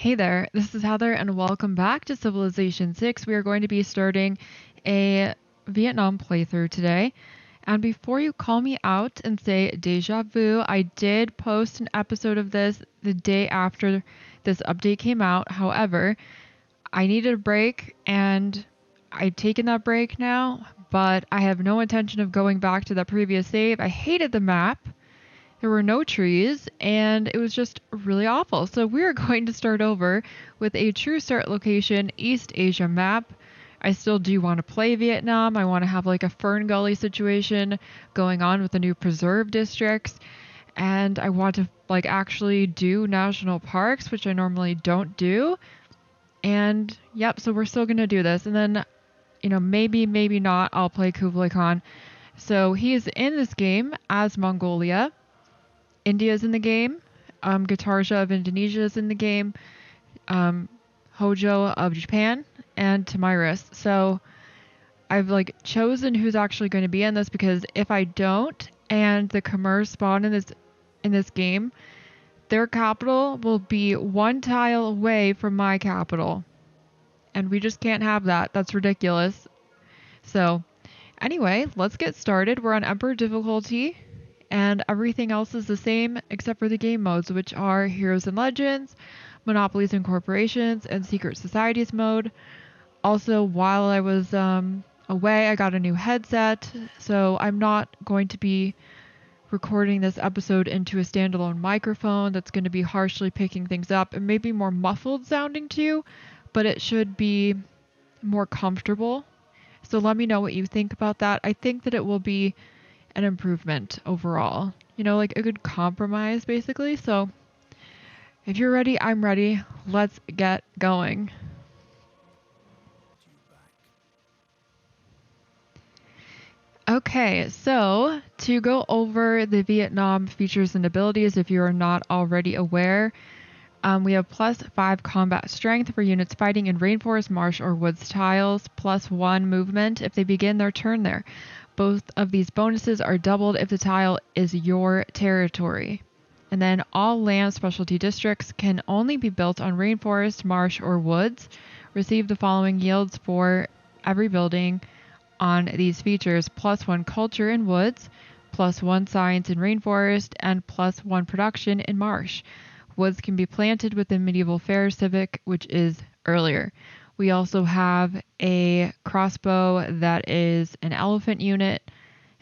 Hey there, this is Heather, and welcome back to Civilization 6. We are going to be starting a Vietnam playthrough today. And before you call me out and say deja vu, I did post an episode of this the day after this update came out. However, I needed a break, and I've taken that break now, but I have no intention of going back to that previous save. I hated the map. There were no trees, and it was just really awful. So we're going to start over with a true start location, East Asia map. I still do want to play Vietnam. I want to have like a Fern Gully situation going on with the new preserve districts. And I want to like actually do national parks, which I normally don't do. And yep, so we're still going to do this. And then, maybe not, I'll play Kublai Khan. So he is in this game as Mongolia. India's in the game. Gitarja of Indonesia is in the game. Hojo of Japan, and Tamiris. So I've chosen who's actually going to be in this, because if I don't and the Khmer spawn in this game, their capital will be one tile away from my capital. And we just can't have that. That's ridiculous. So anyway, let's get started. We're on Emperor difficulty. And everything else is the same except for the game modes, which are Heroes and Legends, Monopolies and Corporations, and Secret Societies mode. Also, while I was away, I got a new headset, so I'm not going to be recording this episode into a standalone microphone that's going to be harshly picking things up and maybe more muffled sounding too, but it should be more comfortable. So let me know what you think about that. I think that it will be an improvement overall, like a good compromise basically. So if you're ready, I'm ready. Let's get going. Okay, so to go over the Vietnam features and abilities, if you are not already aware, we have +5 combat strength for units fighting in rainforest, marsh, or woods tiles, +1 movement if they begin their turn there. Both of these bonuses are doubled if the tile is your territory. And then all land specialty districts can only be built on rainforest, marsh, or woods. Receive the following yields for every building on these features: +1 culture in woods, +1 science in rainforest, and +1 production in marsh. Woods can be planted within medieval fair civic, which is earlier. We also have a crossbow that is an elephant unit,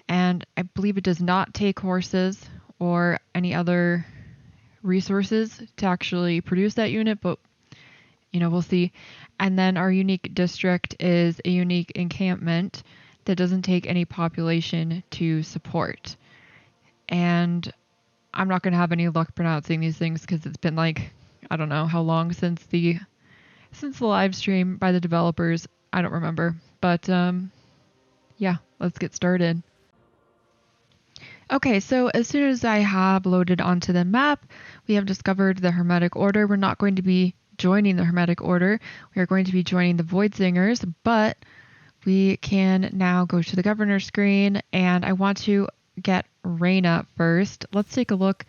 and I believe it does not take horses or any other resources to actually produce that unit, but we'll see. And then our unique district is a unique encampment that doesn't take any population to support. And I'm not going to have any luck pronouncing these things because it's been I don't know how long since the live stream by the developers. I don't remember. But yeah, let's get started. Okay, so as soon as I have loaded onto the map, we have discovered the Hermetic Order. We're not going to be joining the Hermetic Order. We are going to be joining the Void Singers, but we can now go to the governor screen, and I want to get Reina first. Let's take a look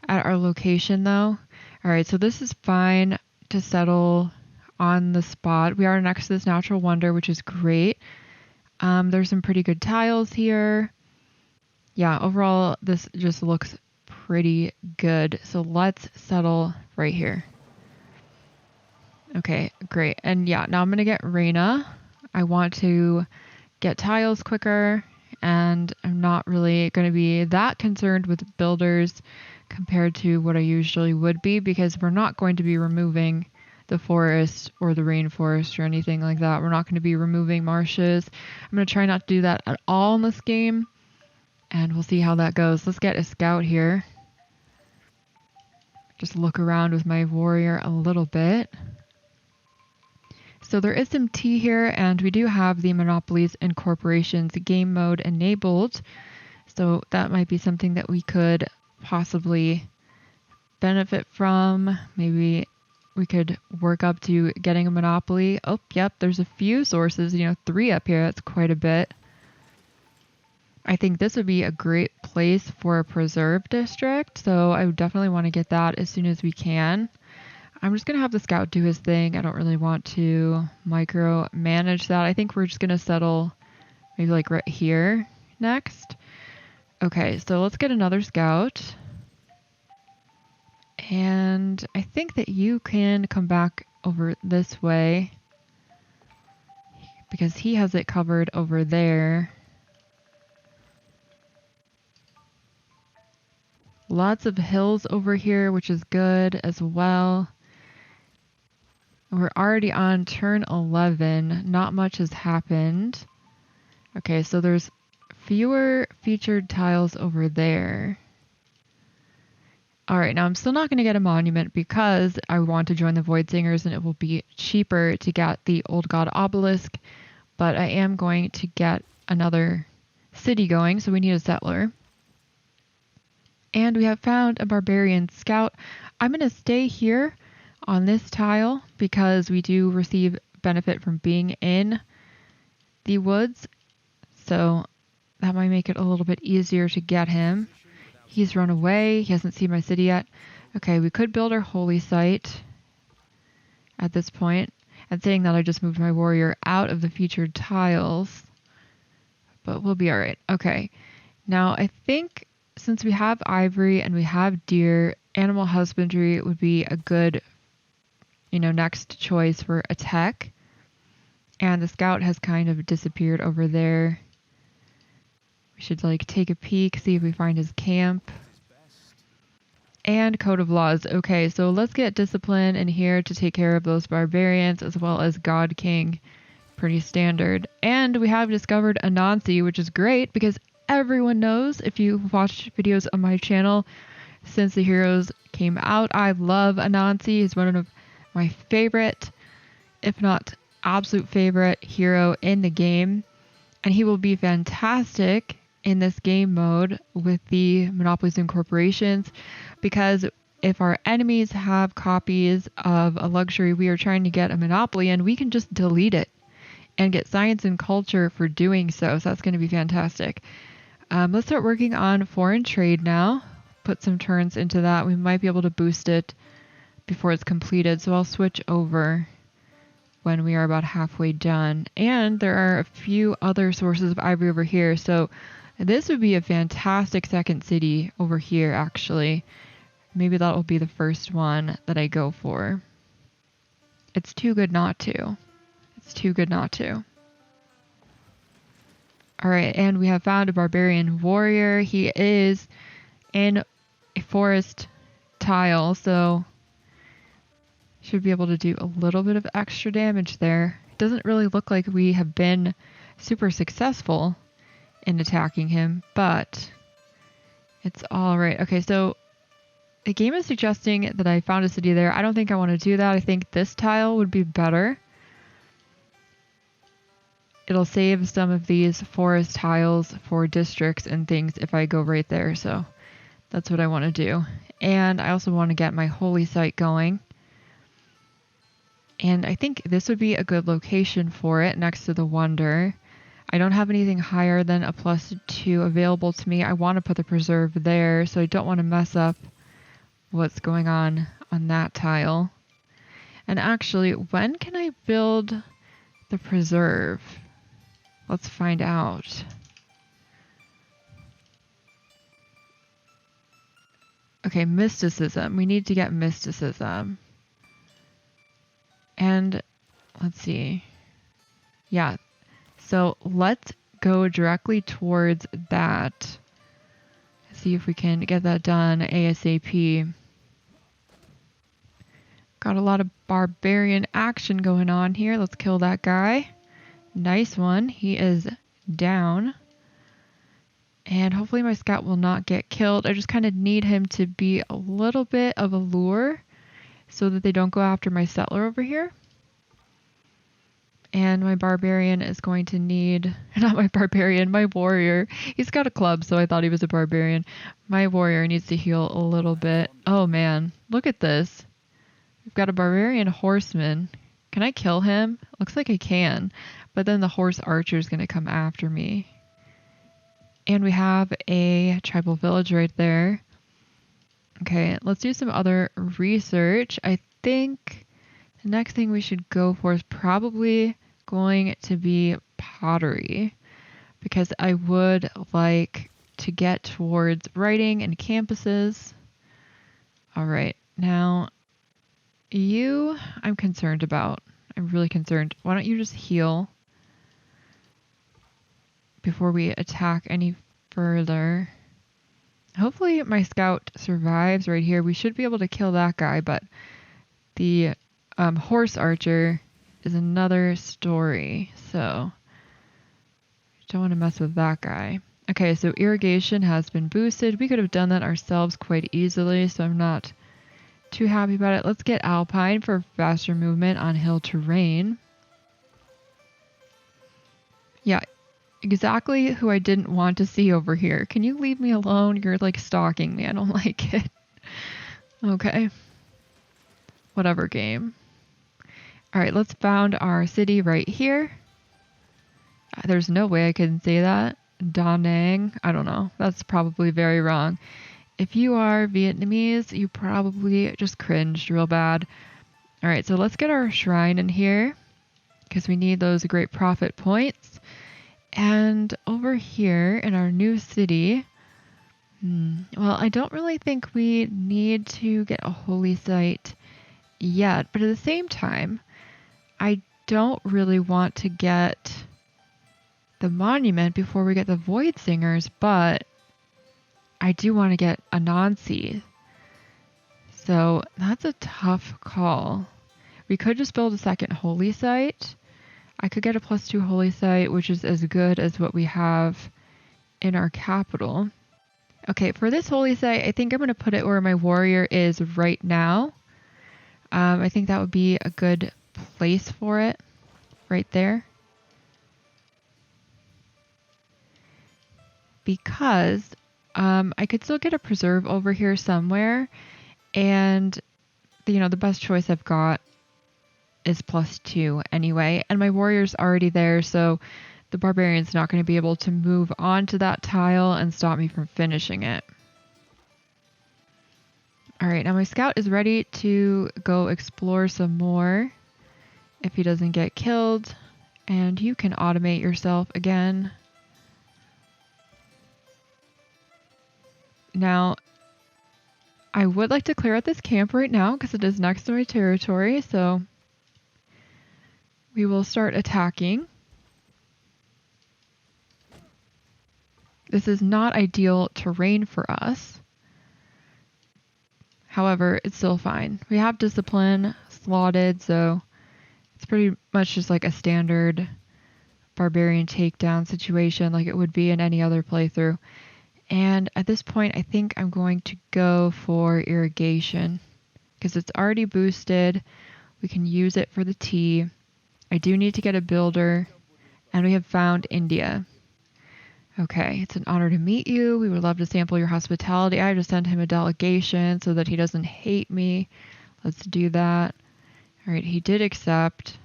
at our location though. All right, so this is fine to settle on the spot. We are next to this natural wonder, which is great. There's some pretty good tiles here. Yeah, overall, this just looks pretty good. So let's settle right here. Okay, great. And yeah, now I'm going to get Reina. I want to get tiles quicker, and I'm not really going to be that concerned with builders compared to what I usually would be, because we're not going to be removing the forest or the rainforest or anything like that. We're not going to be removing marshes. I'm going to try not to do that at all in this game, and we'll see how that goes. Let's get a scout here. Just look around with my warrior a little bit. So there is some tea here, and we do have the Monopolies and Corporations game mode enabled. So that might be something that we could possibly benefit from. Maybe we could work up to getting a monopoly. Oh, yep, there's a few sources, 3 up here. That's quite a bit. I think this would be a great place for a preserve district, so I would definitely want to get that as soon as we can. I'm just going to have the scout do his thing. I don't really want to micromanage that. I think we're just going to settle maybe like right here next. Okay, so let's get another scout. And I think that you can come back over this way because he has it covered over there. Lots of hills over here, which is good as well. We're already on turn 11. Not much has happened. Okay, so there's fewer featured tiles over there. Alright, now I'm still not going to get a monument because I want to join the Void Singers and it will be cheaper to get the Old God Obelisk, but I am going to get another city going, so we need a settler. And we have found a Barbarian Scout. I'm going to stay here on this tile because we do receive benefit from being in the woods, so that might make it a little bit easier to get him. He's run away. He hasn't seen my city yet. Okay, we could build our holy site at this point. And saying that, I just moved my warrior out of the featured tiles, but we'll be all right. Okay, now I think since we have ivory and we have deer, animal husbandry would be a good, next choice for a tech. And the scout has kind of disappeared over there. We should take a peek, see if we find his camp. And code of laws. Okay, so let's get discipline in here to take care of those barbarians as well as God King. Pretty standard. And we have discovered Anansi, which is great because everyone knows, if you've watched videos on my channel since the heroes came out, I love Anansi. He's one of my favorite, if not absolute favorite hero in the game. And he will be fantastic in this game mode with the monopolies and corporations, because if our enemies have copies of a luxury we are trying to get a monopoly in, we can just delete it and get science and culture for doing so. So that's going to be fantastic. Let's start working on foreign trade now. Put some turns into that. We might be able to boost it before it's completed. So I'll switch over when we are about halfway done. And there are a few other sources of ivory over here. So this would be a fantastic second city over here, actually. Maybe that will be the first one that I go for. It's too good not to. It's too good not to. Alright, and we have found a barbarian warrior. He is in a forest tile, so should be able to do a little bit of extra damage there. It doesn't really look like we have been super successful in attacking him, but it's alright. Okay, so the game is suggesting that I found a city there. I don't think I want to do that. I think this tile would be better. It'll save some of these forest tiles for districts and things if I go right there, so that's what I want to do. And I also want to get my holy site going. And I think this would be a good location for it, next to the Wonder. I don't have anything higher than a +2 available to me. I want to put the preserve there, so I don't want to mess up what's going on that tile. And actually, when can I build the preserve? Let's find out. Okay, mysticism. We need to get mysticism. And let's see. Yeah. So let's go directly towards that. See if we can get that done ASAP. Got a lot of barbarian action going on here. Let's kill that guy. Nice one. He is down. And hopefully my scout will not get killed. I just kind of need him to be a little bit of a lure so that they don't go after my settler over here. And my barbarian is going to need, not my barbarian, my warrior. He's got a club, so I thought he was a barbarian. My warrior needs to heal a little bit. Oh man, look at this. We've got a barbarian horseman. Can I kill him? Looks like I can, but then the horse archer is going to come after me. And we have a tribal village right there. Okay, let's do some other research. I think the next thing we should go for is probably going to be pottery, because I would like to get towards writing and campuses. All right, now I'm concerned about. I'm really concerned. Why don't you just heal before we attack any further? Hopefully my scout survives right here. We should be able to kill that guy, but the horse archer is another story, so don't want to mess with that guy. Okay, so irrigation has been boosted. We could have done that ourselves quite easily, so I'm not too happy about it. Let's get alpine for faster movement on hill terrain. Yeah, exactly who I didn't want to see over here. Can you leave me alone? You're like stalking me. I don't like it. Okay. Whatever, game. All right, let's found our city right here. There's no way I can say that. Da Nang. I don't know. That's probably very wrong. If you are Vietnamese, you probably just cringed real bad. All right, so let's get our shrine in here because we need those great profit points. And over here in our new city, well, I don't really think we need to get a holy site yet, but at the same time, I don't really want to get the monument before we get the Void Singers, but I do want to get Anansi. So that's a tough call. We could just build a second holy site. I could get a +2 holy site, which is as good as what we have in our capital. Okay, for this holy site, I think I'm going to put it where my warrior is right now. I think that would be a good place for it, right there. Because I could still get a preserve over here somewhere, and the best choice I've got is +2 anyway, and my warrior's already there, so the barbarian's not going to be able to move on to that tile and stop me from finishing it. Alright, now my scout is ready to go explore some more if he doesn't get killed, and you can automate yourself again. Now, I would like to clear out this camp right now because it is next to my territory, so we will start attacking. This is not ideal terrain for us. However, it's still fine. We have discipline slotted, so it's pretty much just like a standard barbarian takedown situation like it would be in any other playthrough. And at this point, I think I'm going to go for irrigation because it's already boosted. We can use it for the tea. I do need to get a builder, and we have found India. Okay, it's an honor to meet you. We would love to sample your hospitality. I have to send him a delegation so that he doesn't hate me. Let's do that. All right, he did accept.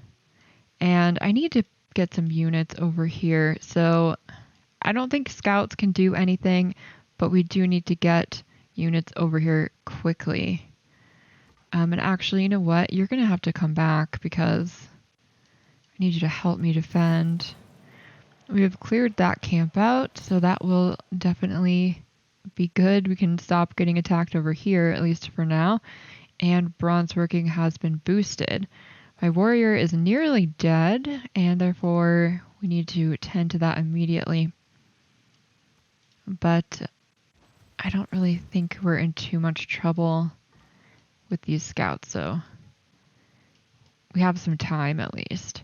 And I need to get some units over here. So I don't think scouts can do anything, but we do need to get units over here quickly. And actually, you know what? You're going to have to come back because I need you to help me defend. We have cleared that camp out, so that will definitely be good. We can stop getting attacked over here, at least for now. And bronze working has been boosted. My warrior is nearly dead, and therefore we need to tend to that immediately. But I don't really think we're in too much trouble with these scouts, so we have some time at least.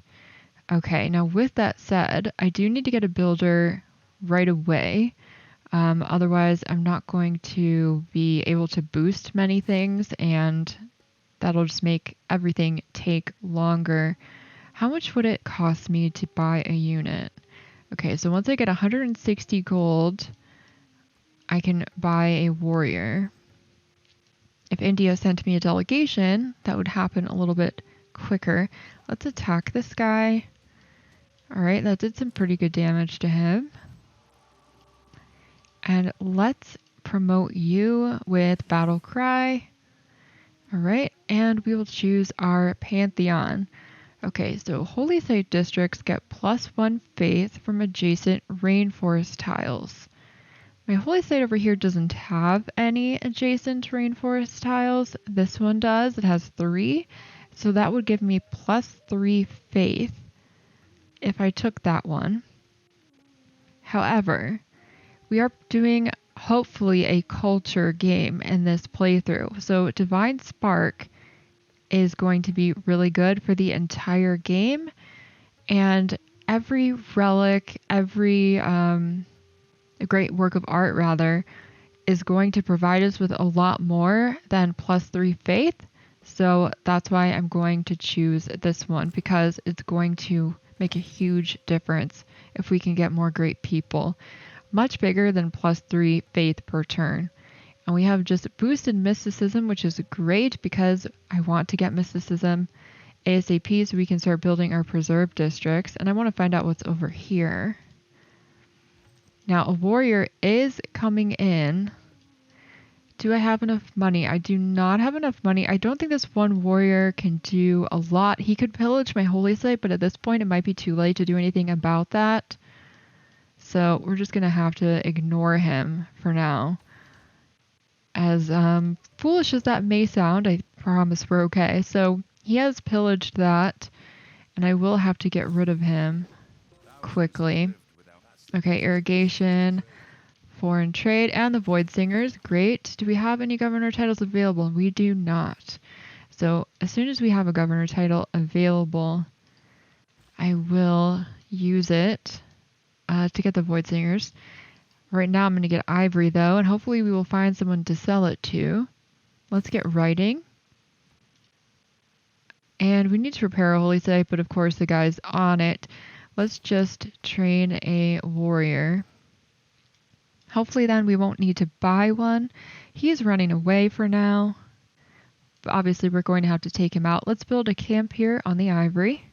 Okay, now with that said, I do need to get a builder right away. Otherwise, I'm not going to be able to boost many things, and that'll just make everything take longer. How much would it cost me to buy a unit? Okay, so once I get 160 gold, I can buy a warrior. If India sent me a delegation, that would happen a little bit quicker. Let's attack this guy. Alright, that did some pretty good damage to him. And let's promote you with Battle Cry. All right, and we will choose our Pantheon. Okay, so Holy Site districts get +1 faith from adjacent rainforest tiles. My Holy Site over here doesn't have any adjacent rainforest tiles. This one does. It has 3. So that would give me +3 faith if I took that one. However, we are doing hopefully a culture game in this playthrough. So Divine Spark is going to be really good for the entire game. And every relic, every great work of art rather, is going to provide us with a lot more than +3 faith. So that's why I'm going to choose this one, because it's going to make a huge difference if we can get more great people. Much bigger than +3 faith per turn. And we have just boosted mysticism, which is great because I want to get mysticism ASAP so we can start building our preserve districts. And I want to find out what's over here. Now, a warrior is coming in. Do I have enough money? I do not have enough money. I don't think this one warrior can do a lot. He could pillage my holy site, but at this point it might be too late to do anything about that. So we're just going to have to ignore him for now. As foolish as that may sound, I promise we're okay. So he has pillaged that, and I will have to get rid of him quickly. Okay, irrigation, foreign trade, and the Void Singers. Great. Do we have any governor titles available? We do not. So as soon as we have a governor title available, I will use it to get the Void Singers. Right now I'm going to get ivory though, and hopefully we will find someone to sell it to. Let's get writing. And we need to repair a holy site, but of course the guy's on it. Let's just train a warrior. Hopefully then we won't need to buy one. He's running away for now. But obviously we're going to have to take him out. Let's build a camp here on the ivory.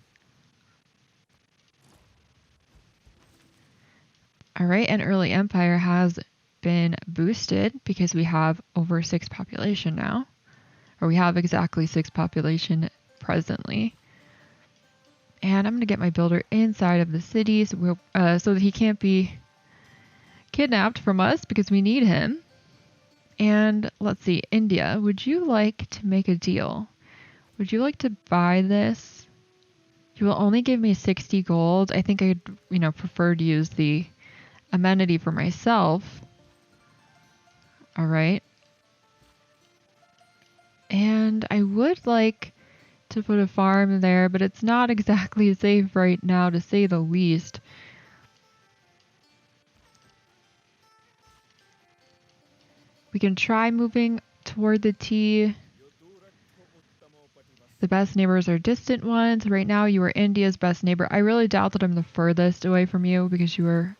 Alright, and early empire has been boosted because we have over 6 population now. Or we have exactly 6 population presently. And I'm going to get my builder inside of the city so that he can't be kidnapped from us because we need him. And let's see, India, would you like to make a deal? Would you like to buy this? You will only give me 60 gold. I think I'd, prefer to use the amenity for myself. All right. And I would like to put a farm there, but it's not exactly safe right now, to say the least. We can try moving toward the T. The best neighbors are distant ones. Right now you are India's best neighbor. I really doubt that I'm the furthest away from you because you are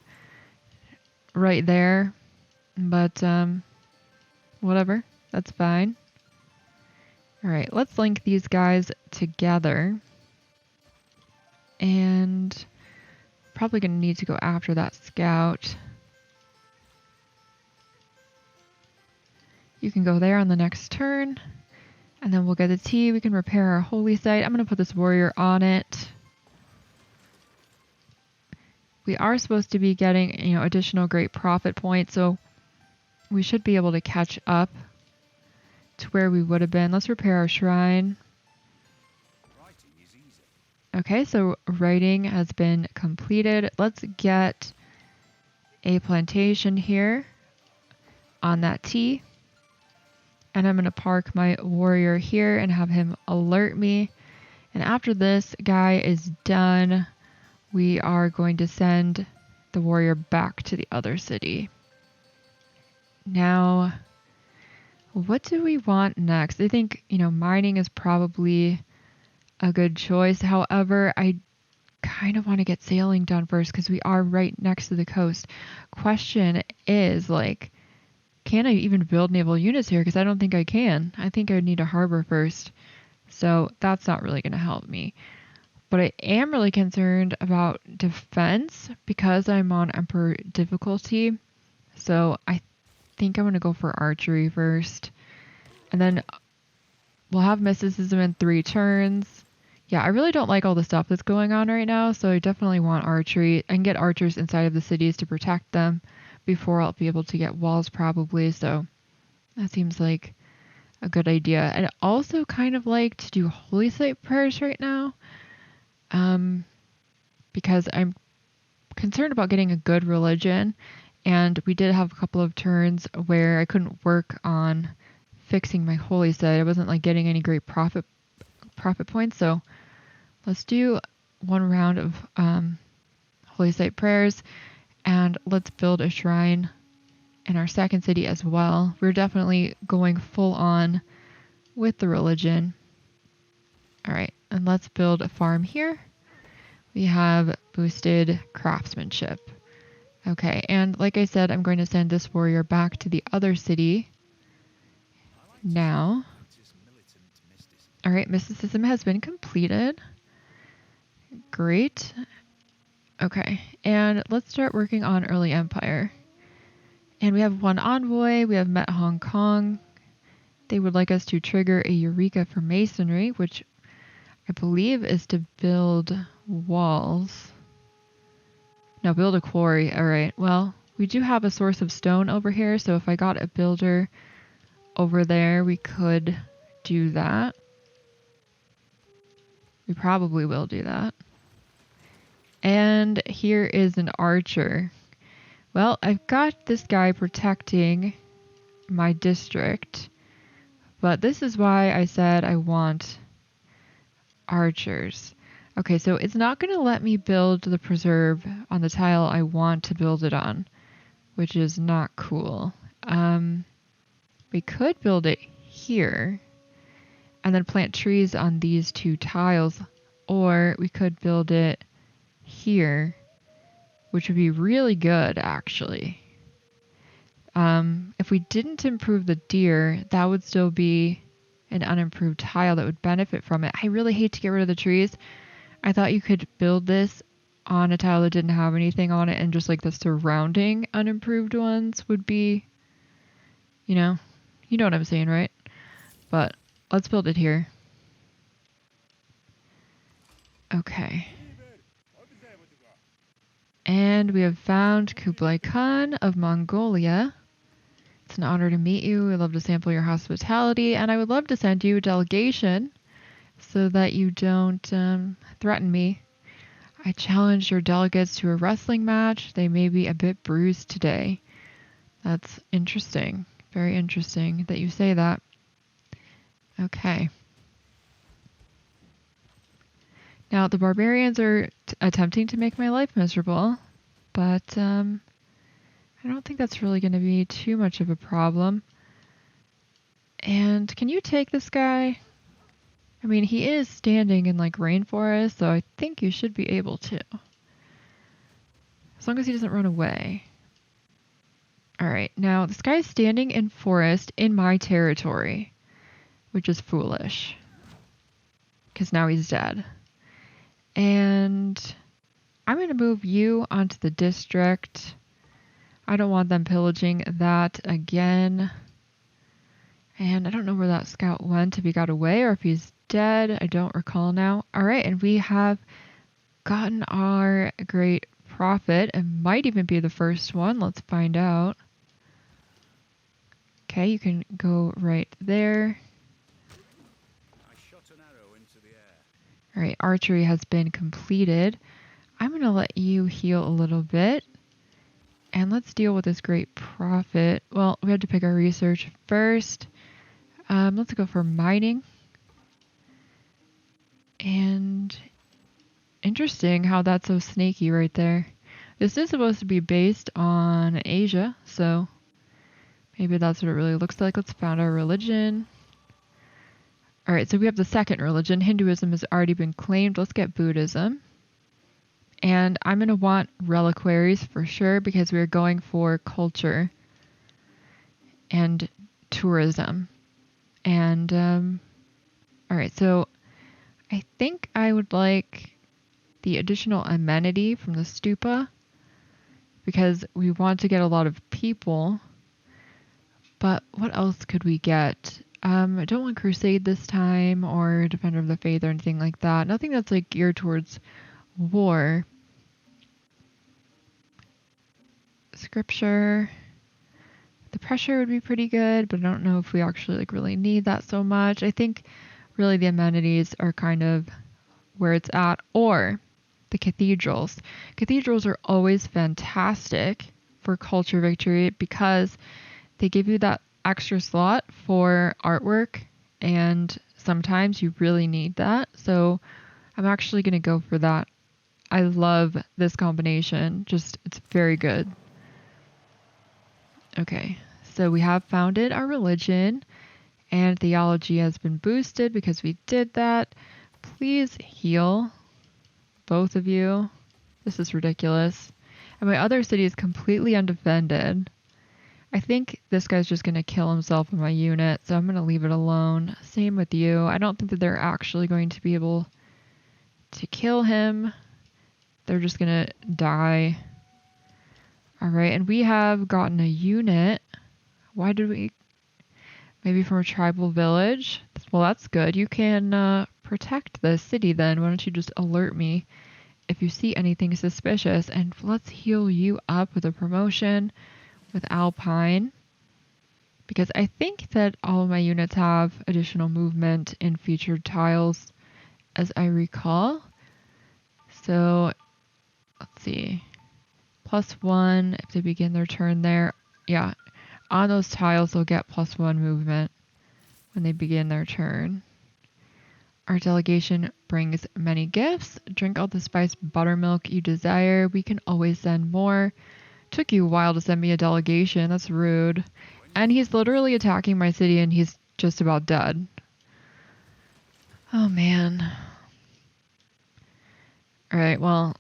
right there. But whatever, that's fine. Alright, let's link these guys together. And probably going to need to go after that scout. You can go there on the next turn. And then we'll get a T. We can repair our holy site. I'm going to put this warrior on it. We are supposed to be getting, additional great profit points. So we should be able to catch up to where we would have been. Let's repair our shrine. Okay, so writing has been completed. Let's get a plantation here on that T. And I'm going to park my warrior here and have him alert me. And after this guy is done, we are going to send the warrior back to the other city. Now, what do we want next? I think, mining is probably a good choice. However, I kind of want to get sailing done first because we are right next to the coast. Question is, can I even build naval units here? Because I don't think I can. I think I would need a harbor first. So that's not really going to help me. But I am really concerned about defense because I'm on Emperor difficulty. So I think I'm going to go for archery first. And then we'll have mysticism in 3 turns. Yeah, I really don't like all the stuff that's going on right now, so I definitely want archery. I can get archers inside of the cities to protect them before I'll be able to get walls probably, so that seems like a good idea. And I also kind of like to do holy site prayers right now, because I'm concerned about getting a good religion, and we did have a couple of turns where I couldn't work on fixing my holy site. I wasn't like getting any great profit points, so let's do 1 round of holy site prayers, and let's build a shrine in our second city as well. We're definitely going full on with the religion. All right, and let's build a farm here. We have boosted craftsmanship. Okay, and like I said, I'm going to send this warrior back to the other city now. All right, mysticism has been completed. Great. Okay, and let's start working on early empire. And we have 1 envoy. We have met Hong Kong. They would like us to trigger a Eureka for masonry, which I believe is to build walls. No, build a quarry. All right. Well, we do have a source of stone over here, so if I got a builder over there, we could do that. We probably will do that. And here is an archer. Well, I've got this guy protecting my district, but this is why I said I want archers. Okay, so it's not going to let me build the preserve on the tile I want to build it on, which is not cool. We could build it here and then plant trees on these 2 tiles, or we could build it here, which would be really good actually. If we didn't improve the deer, that would still be an unimproved tile that would benefit from it. I really hate to get rid of the trees. I thought you could build this on a tile that didn't have anything on it, and just like the surrounding unimproved ones would be, you know what I'm saying, right? But let's build it here. Okay. And we have found Kublai Khan of Mongolia. It's an honor to meet you. I'd love to sample your hospitality, and I would love to send you a delegation so that you don't threaten me. I challenged your delegates to a wrestling match. They may be a bit bruised today. That's interesting. Very interesting that you say that. Okay. Now, the barbarians are attempting to make my life miserable, but I don't think that's really going to be too much of a problem. And can you take this guy? I mean, he is standing in like rainforest, so I think you should be able to. As long as he doesn't run away. Alright, now this guy's standing in forest in my territory, which is foolish. Because now he's dead. And I'm going to move you onto the district. I don't want them pillaging that again. And I don't know where that scout went, if he got away or if he's dead. I don't recall now. Alright, and we have gotten our great prophet. It might even be the first one. Let's find out. Okay, you can go right there. Alright, archery has been completed. I'm going to let you heal a little bit. And let's deal with this great prophet. Well, we have to pick our research first. Let's go for mining. And interesting how that's so snaky right there. This is supposed to be based on Asia, so maybe that's what it really looks like. Let's found our religion. Alright, so we have the second religion. Hinduism has already been claimed. Let's get Buddhism. And I'm going to want reliquaries for sure because we're going for culture and tourism. And, alright, so I think I would like the additional amenity from the stupa because we want to get a lot of people. But what else could we get? I don't want Crusade this time or Defender of the Faith or anything like that. Nothing that's like geared towards war. Scripture. The pressure would be pretty good, but I don't know if we actually like really need that so much. I think really the amenities are kind of where it's at, or the cathedrals. Cathedrals are always fantastic for culture victory because they give you that extra slot for artwork, and sometimes you really need that. So I'm actually going to go for that. I love this combination. Just, it's very good. Okay, so we have founded our religion, and theology has been boosted because we did that. Please heal, both of you. This is ridiculous. And my other city is completely undefended. I think this guy's just going to kill himself in my unit, so I'm going to leave it alone. Same with you. I don't think that they're actually going to be able to kill him. They're just going to die. Alright, and we have gotten a unit. Why did we... Maybe from a tribal village? Well, that's good. You can protect the city then. Why don't you just alert me if you see anything suspicious? And let's heal you up with a promotion with Alpine. Because I think that all of my units have additional movement in featured tiles, as I recall. So, let's see. +1 if they begin their turn there. Yeah, on those tiles they'll get +1 movement when they begin their turn. Our delegation brings many gifts. Drink all the spiced buttermilk you desire. We can always send more. Took you a while to send me a delegation. That's rude. And he's literally attacking my city and he's just about dead. Oh man. Alright, well,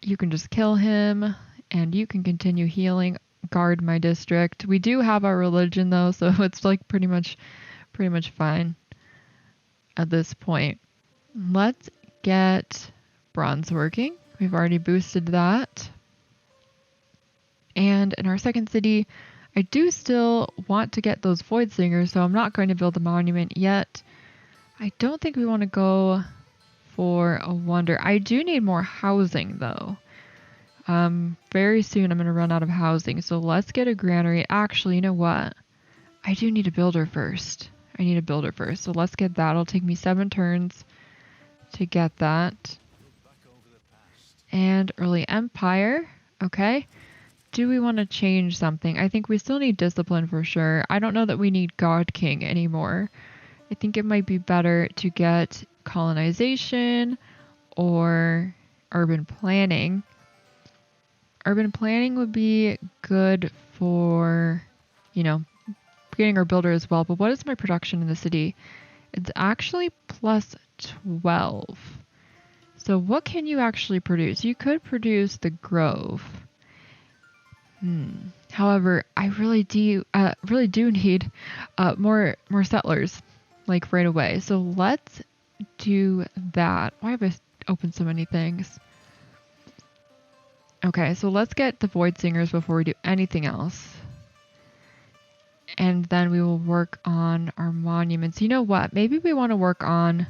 you can just kill him and you can continue healing. Guard my district. We do have our religion though, so it's like pretty much fine at this point. Let's get bronze working. We've already boosted that. And in our second city, I do still want to get those void singers, so I'm not going to build a monument yet. I don't think we want to go for a wonder. I do need more housing though. Very soon I'm going to run out of housing, so let's get a granary. Actually, you know what? I do need a builder first. So let's get that. It'll take me 7 turns to get that. And early empire. Okay. Do we want to change something? I think we still need discipline for sure. I don't know that we need God King anymore. I think it might be better to get colonization or urban planning. Urban planning would be good for, getting our builder as well. But what is my production in the city? It's actually +12. So what can you actually produce? You could produce the Grove. However, I really do need more settlers, like right away. So let's do that. Why have I opened so many things? Okay, so let's get the Void Singers before we do anything else. And then we will work on our monuments. You know what? Maybe we want to work on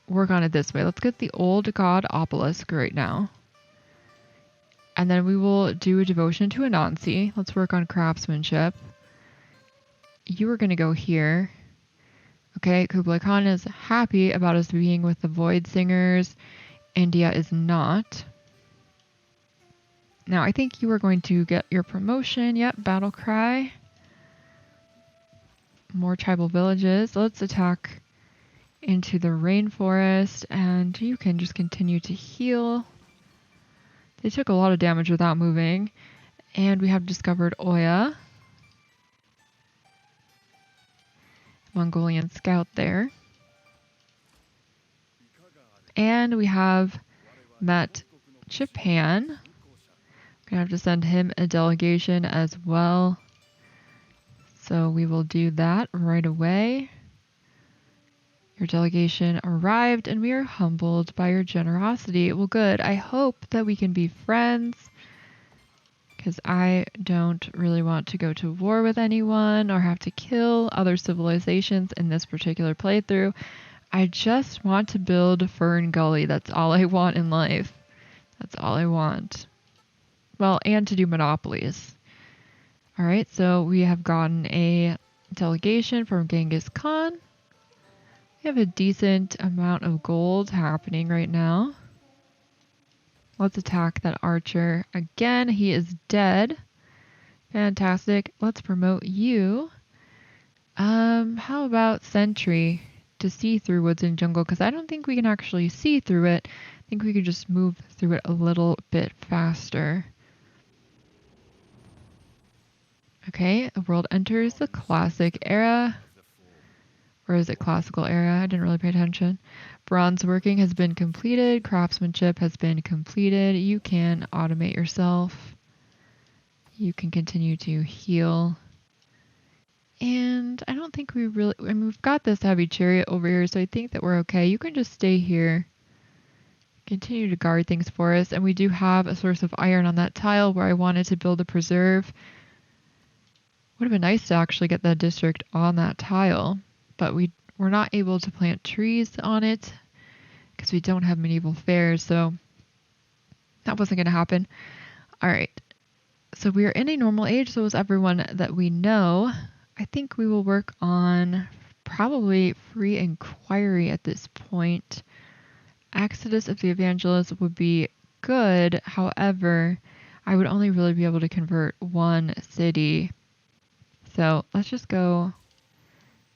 it this way. Let's get the Old God Obelisk right now. And then we will do a devotion to Anansi. Let's work on craftsmanship. You are going to go here. Okay, Kublai Khan is happy about us being with the Void Singers. India is not. Now, I think you are going to get your promotion. Yep, Battle Cry. More tribal villages. Let's attack into the rainforest, and you can just continue to heal. They took a lot of damage without moving. And we have discovered Oya. Mongolian scout there. And we have met Japan. Gonna have to send him a delegation as well. So we will do that right away. Your delegation arrived and we are humbled by your generosity. Well, good. I hope that we can be friends. because I don't really want to go to war with anyone or have to kill other civilizations in this particular playthrough. I just want to build Fern Gully. That's all I want in life. That's all I want. Well, and to do monopolies. Alright, so we have gotten a delegation from Genghis Khan. We have a decent amount of gold happening right now. Let's attack that archer again. He is dead. Fantastic. Let's promote you. How about sentry to see through woods and jungle? Because I don't think we can actually see through it. I think we could just move through it a little bit faster. Okay, the world enters the classic era. Or is it classical era? I didn't really pay attention. Bronze working has been completed. Craftsmanship has been completed. You can automate yourself. You can continue to heal. And I don't think we really... I mean, we've got this heavy chariot over here, so I think that we're okay. You can just stay here. Continue to guard things for us. And we do have a source of iron on that tile where I wanted to build a preserve. Would have been nice to actually get that district on that tile. But we're not able to plant trees on it because we don't have medieval fairs, so that wasn't going to happen. All right, so we are in a normal age, so is everyone that we know. I think we will work on probably free inquiry at this point. Exodus of the Evangelists would be good. However, I would only really be able to convert one city. So let's just go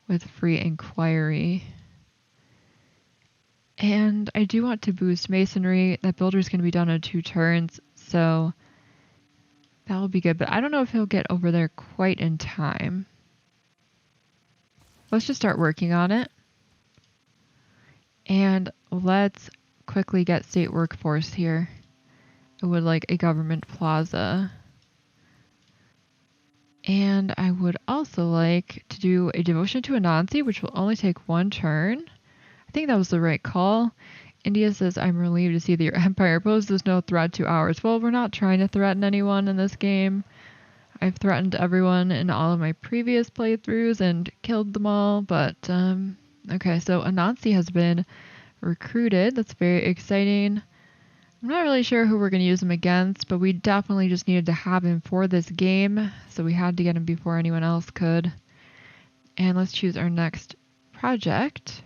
with free inquiry. And I do want to boost masonry. That builder is going to be done in 2 turns, so that will be good. But I don't know if he'll get over there quite in time. Let's just start working on it. And let's quickly get state workforce here. I would like a government plaza. And I would also like to do a devotion to Anansi, which will only take 1 turn. I think that was the right call. India says, I'm relieved to see that your empire poses no threat to ours. Well, we're not trying to threaten anyone in this game. I've threatened everyone in all of my previous playthroughs and killed them all. But, okay, so Anansi has been recruited. That's very exciting. I'm not really sure who we're going to use him against, but we definitely just needed to have him for this game, so we had to get him before anyone else could. And let's choose our next project.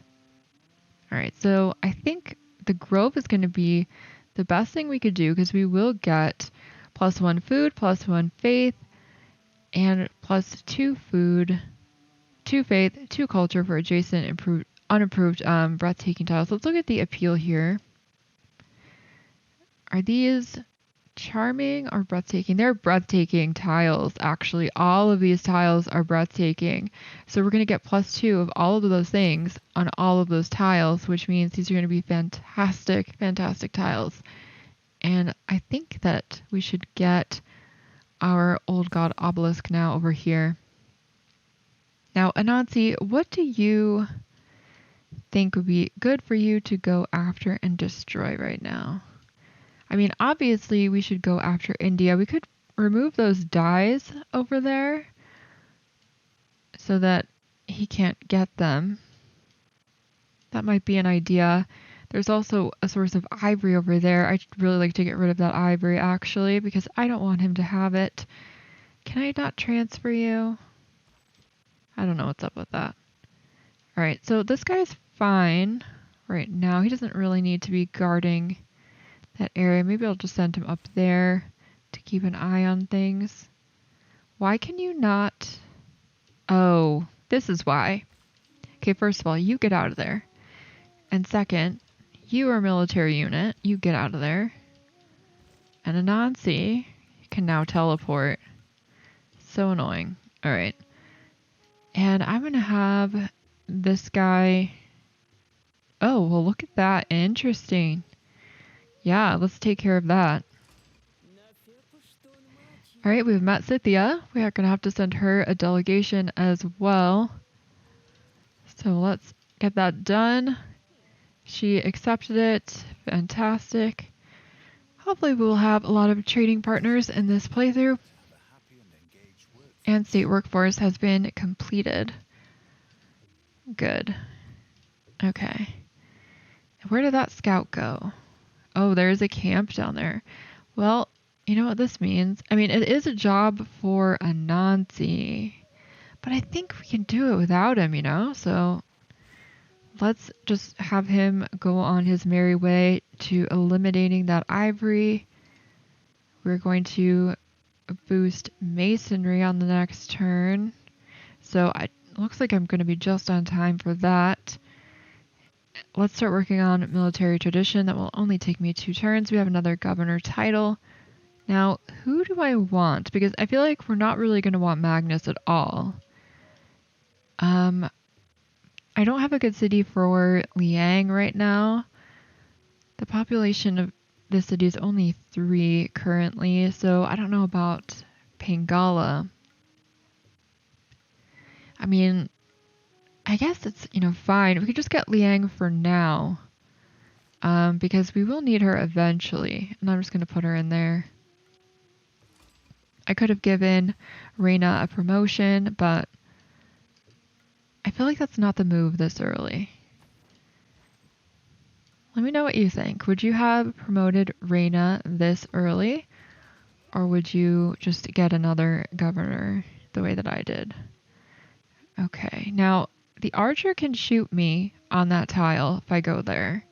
Alright, so I think the Grove is going to be the best thing we could do, because we will get +1 food, +1 faith, and +2 food, 2 faith, 2 culture for adjacent unapproved breathtaking tiles. Let's look at the appeal here. Are these charming or breathtaking? They're breathtaking tiles, actually. All of these tiles are breathtaking. So we're going to get +2 of all of those things on all of those tiles, which means these are going to be fantastic, fantastic tiles. And I think that we should get our old god obelisk now over here. Now, Anansi, what do you think would be good for you to go after and destroy right now? I mean, obviously, we should go after India. We could remove those dyes over there so that he can't get them. That might be an idea. There's also a source of ivory over there. I'd really like to get rid of that ivory, actually, because I don't want him to have it. Can I not transfer you? I don't know what's up with that. All right, so this guy's fine right now. He doesn't really need to be guarding that area. Maybe I'll just send him up there to keep an eye on things. Why can you not? Oh, this is why. Okay, first of all, you get out of there. And second, you are a military unit. You get out of there. And Anansi can now teleport. So annoying. All right. And I'm going to have this guy. Oh, well, look at that. Interesting. Yeah, let's take care of that. Alright, we've met Scythia. We are going to have to send her a delegation as well. So let's get that done. She accepted it. Fantastic. Hopefully we'll have a lot of trading partners in this playthrough. And state workforce has been completed. Good. Okay. Where did that scout go? Oh, there's a camp down there. Well, you know what this means? I mean, it is a job for Anansi, but I think we can do it without him, you know? So let's just have him go on his merry way to eliminating that ivory. We're going to boost masonry on the next turn. So it looks like I'm going to be just on time for that. Let's start working on military tradition. That will only take me 2 turns. We have another governor title. Now, who do I want? Because I feel like we're not really going to want Magnus at all. I don't have a good city for Liang right now. The population of this city is only 3 currently, so I don't know about Pangala. I mean, I guess it's, fine. We could just get Liang for now. Because we will need her eventually. And I'm just going to put her in there. I could have given Reina a promotion, but I feel like that's not the move this early. Let me know what you think. Would you have promoted Reina this early? Or would you just get another governor the way that I did? Okay, now the archer can shoot me on that tile if I go there.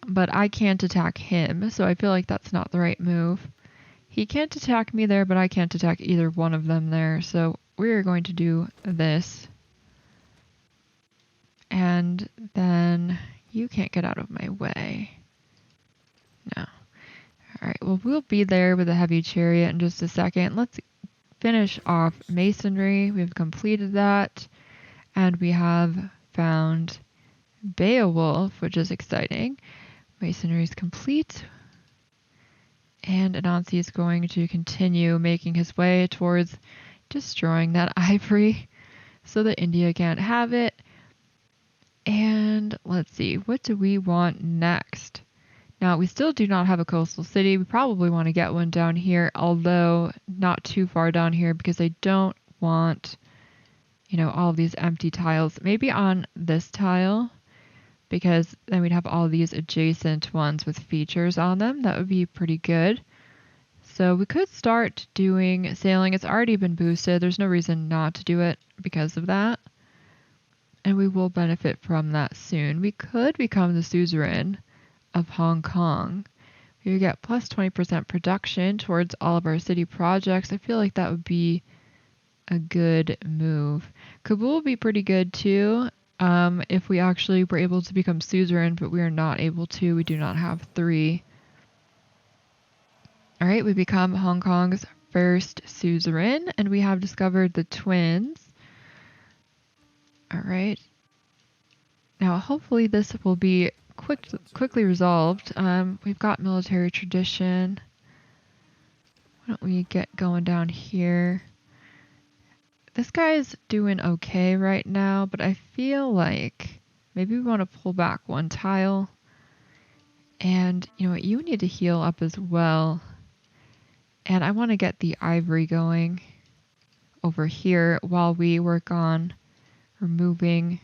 But I can't attack him, so I feel like that's not the right move. He can't attack me there, but I can't attack either one of them there, so we're going to do this. And then you can't get out of my way. No. Alright, well, we'll be there with a heavy chariot in just a second. Let's finish off masonry. We've completed that. And we have found Beowulf, which is exciting. Masonry is complete. And Anansi is going to continue making his way towards destroying that ivory so that India can't have it. And let's see, what do we want next? Now, we still do not have a coastal city. We probably want to get one down here, although not too far down here because I don't want, all of these empty tiles. Maybe on this tile, because then we'd have all these adjacent ones with features on them. That would be pretty good. So we could start doing sailing. It's already been boosted. There's no reason not to do it because of that. And we will benefit from that soon. We could become the suzerain of Hong Kong. We would get plus 20% production towards all of our city projects. I feel like that would be a good move. Kabul would be pretty good too if we actually were able to become suzerain, but we are not able to. We do not have 3. Alright, we become Hong Kong's first suzerain, and we have discovered the twins. Alright. Now, hopefully this will be quickly resolved. We've got military tradition. Why don't we get going down here? This guy's doing okay right now, but I feel like maybe we want to pull back 1 tile. And you know what? You need to heal up as well. And I want to get the ivory going over here while we work on removing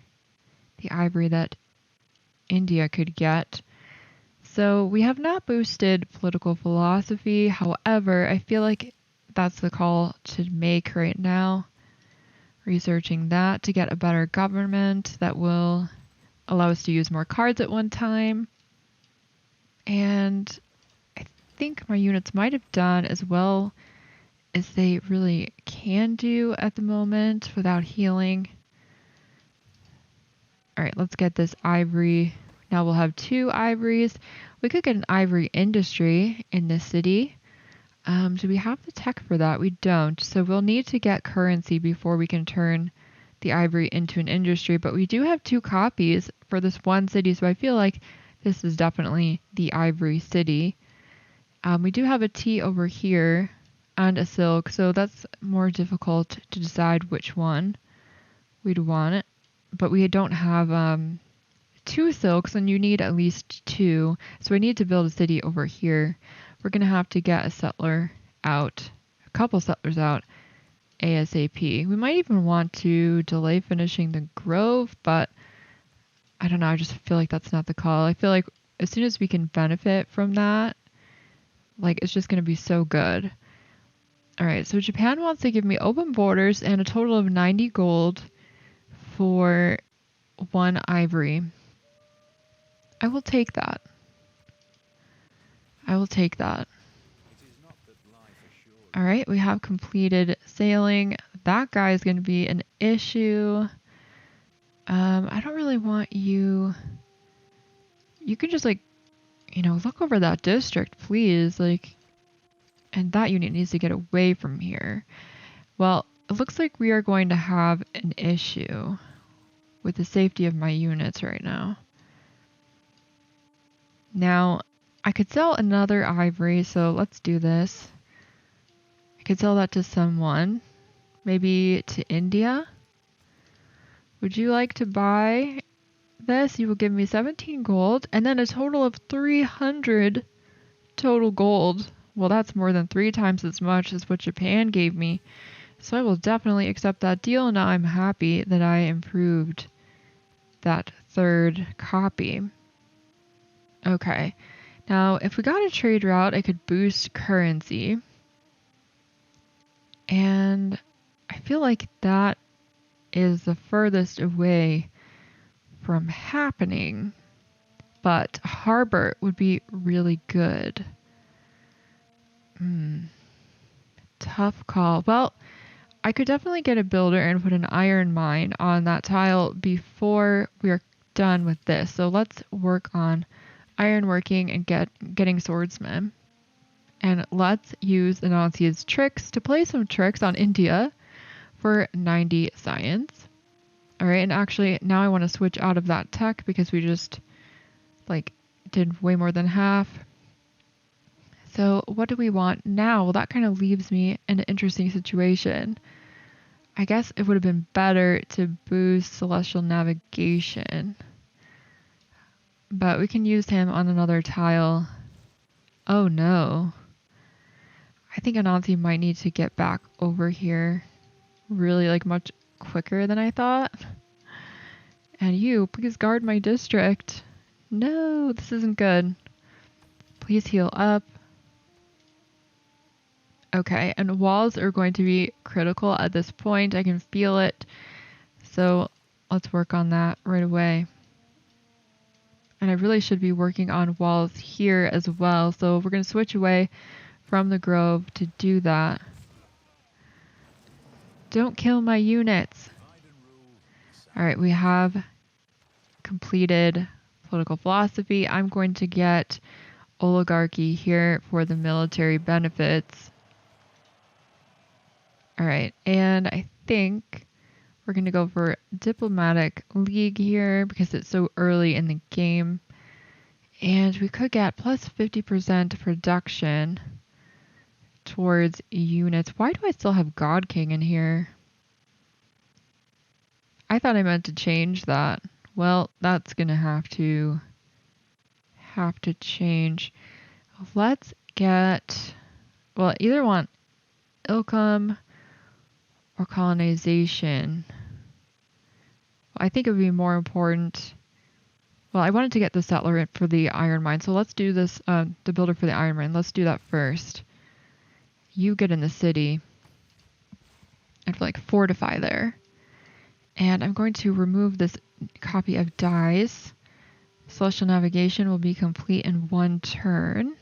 the ivory that India could get. So we have not boosted political philosophy. However, I feel like that's the call to make right now. Researching that to get a better government that will allow us to use more cards at one time. And I think my units might have done as well as they really can do at the moment without healing. Alright, let's get this ivory. Now we'll have 2 ivories. We could get an ivory industry in this city. Do we have the tech for that? We don't. So we'll need to get currency before we can turn the ivory into an industry. But we do have 2 copies for this one city. So I feel like this is definitely the ivory city. We do have a tea over here and a silk. So that's more difficult to decide which one we'd want. But we don't have 2 silks, and you need at least 2. So I need to build a city over here. We're going to have to get a settler out, a couple settlers out ASAP. We might even want to delay finishing the grove, but I don't know. I just feel like that's not the call. I feel like as soon as we can benefit from that, like it's just going to be so good. All right, so Japan wants to give me open borders and a total of 90 gold for 1 ivory. I will take that. I will take that. All right, we have completed sailing. That guy is going to be an issue. I don't really want you. You can just like, look over that district, please. Like, and that unit needs to get away from here. Well, it looks like we are going to have an issue with the safety of my units right now. Now, I could sell another ivory, so let's do this. I could sell that to someone, maybe to India. Would you like to buy this? You will give me 17 gold and then a total of 300 total gold. Well, that's more than 3 times as much as what Japan gave me. So I will definitely accept that deal. Now I'm happy that I improved that 3rd copy. Okay. Now, if we got a trade route, I could boost currency. And I feel like that is the furthest away from happening. But harbor would be really good. Tough call. Well, I could definitely get a builder and put an iron mine on that tile before we are done with this. So let's work on ironworking and getting swordsmen. And let's use Anansi's tricks to play some tricks on India for 90 science. Alright, and actually now I want to switch out of that tech because we just did way more than half. So what do we want now? Well, that kind of leaves me in an interesting situation. I guess it would have been better to boost celestial navigation. But we can use him on another tile. Oh no. I think Anansi might need to get back over here really much quicker than I thought. And you, please guard my district. No, this isn't good. Please heal up. Okay, and walls are going to be critical at this point. I can feel it. So let's work on that right away. And I really should be working on walls here as well. So we're going to switch away from the grove to do that. Don't kill my units. All right, we have completed political philosophy. I'm going to get oligarchy here for the military benefits. All right, and I think we're going to go for diplomatic league here because it's so early in the game. And we could get plus 50% production towards units. Why do I still have God King in here? I thought I meant to change that. Well, that's going to have to change. Let's get, well, either want Ilkham or colonization. Well, I think it would be more important. Well, I wanted to get the settler for the iron mine, so let's do this, the builder for the iron mine. Let's do that first. You get in the city and fortify there. And I'm going to remove this copy of dyes. Celestial navigation will be complete in 1 turn.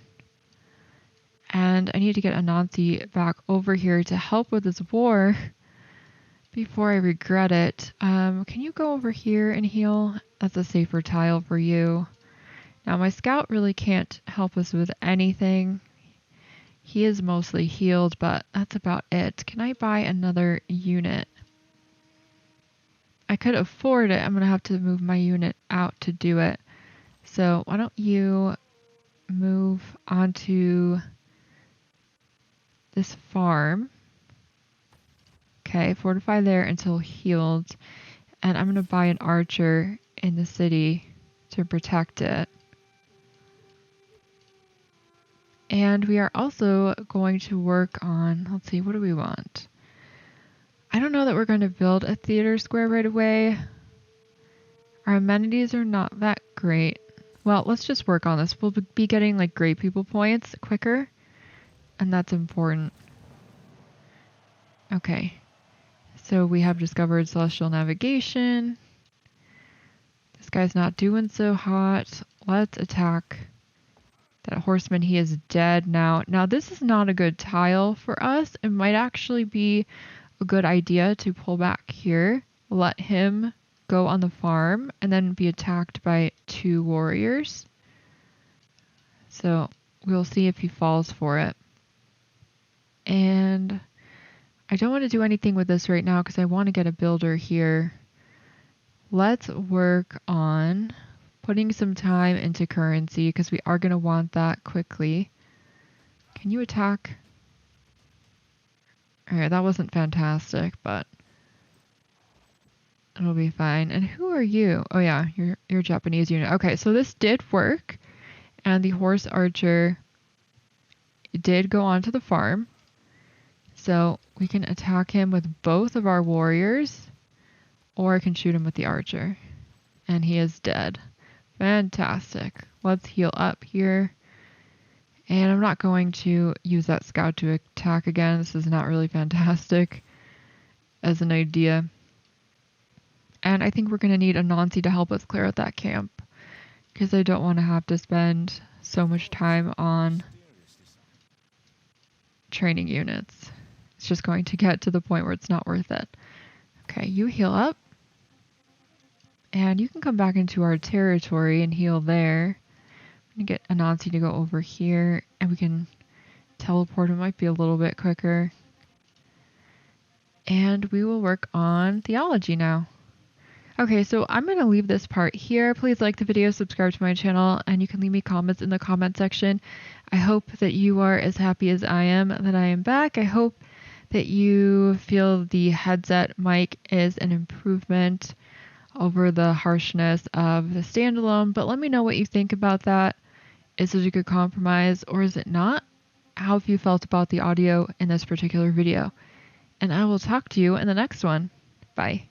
And I need to get Anansi back over here to help with this war before I regret it. Can you go over here and heal? That's a safer tile for you. Now my scout really can't help us with anything. He is mostly healed, but that's about it. Can I buy another unit? I could afford it. I'm going to have to move my unit out to do it. So why don't you move onto this farm. Okay, fortify there until healed. And I'm going to buy an archer in the city to protect it. And we are also going to work on, let's see, what do we want? I don't know that we're going to build a theater square right away. Our amenities are not that great. Well, let's just work on this. We'll be getting like great people points quicker, and that's important. Okay, so we have discovered celestial navigation. This guy's not doing so hot. Let's attack that horseman. He is dead now. Now, this is not a good tile for us. It might actually be a good idea to pull back here, let him go on the farm, and then be attacked by 2 warriors. So we'll see if he falls for it. And I don't want to do anything with this right now because I want to get a builder here. Let's work on putting some time into currency because we are going to want that quickly. Can you attack? Alright, that wasn't fantastic, but it'll be fine. And who are you? Oh yeah, you're a Japanese unit. Okay, so this did work, and the horse archer did go onto the farm. So we can attack him with both of our warriors, or I can shoot him with the archer. And he is dead. Fantastic. Let's heal up here. And I'm not going to use that scout to attack again. This is not really fantastic as an idea. And I think we're going to need Anansi to help us clear out that camp, because I don't want to have to spend so much time on training units. It's just going to get to the point where it's not worth it. Okay, you heal up. And you can come back into our territory and heal there. I'm going to get Anansi to go over here, and we can teleport. It might be a little bit quicker. And we will work on theology now. Okay, so I'm going to leave this part here. Please like the video, subscribe to my channel, and you can leave me comments in the comment section. I hope that you are as happy as I am that I am back. I hope that you feel the headset mic is an improvement over the harshness of the standalone, but let me know what you think about that. Is it a good compromise or is it not? How have you felt about the audio in this particular video? And I will talk to you in the next one. Bye.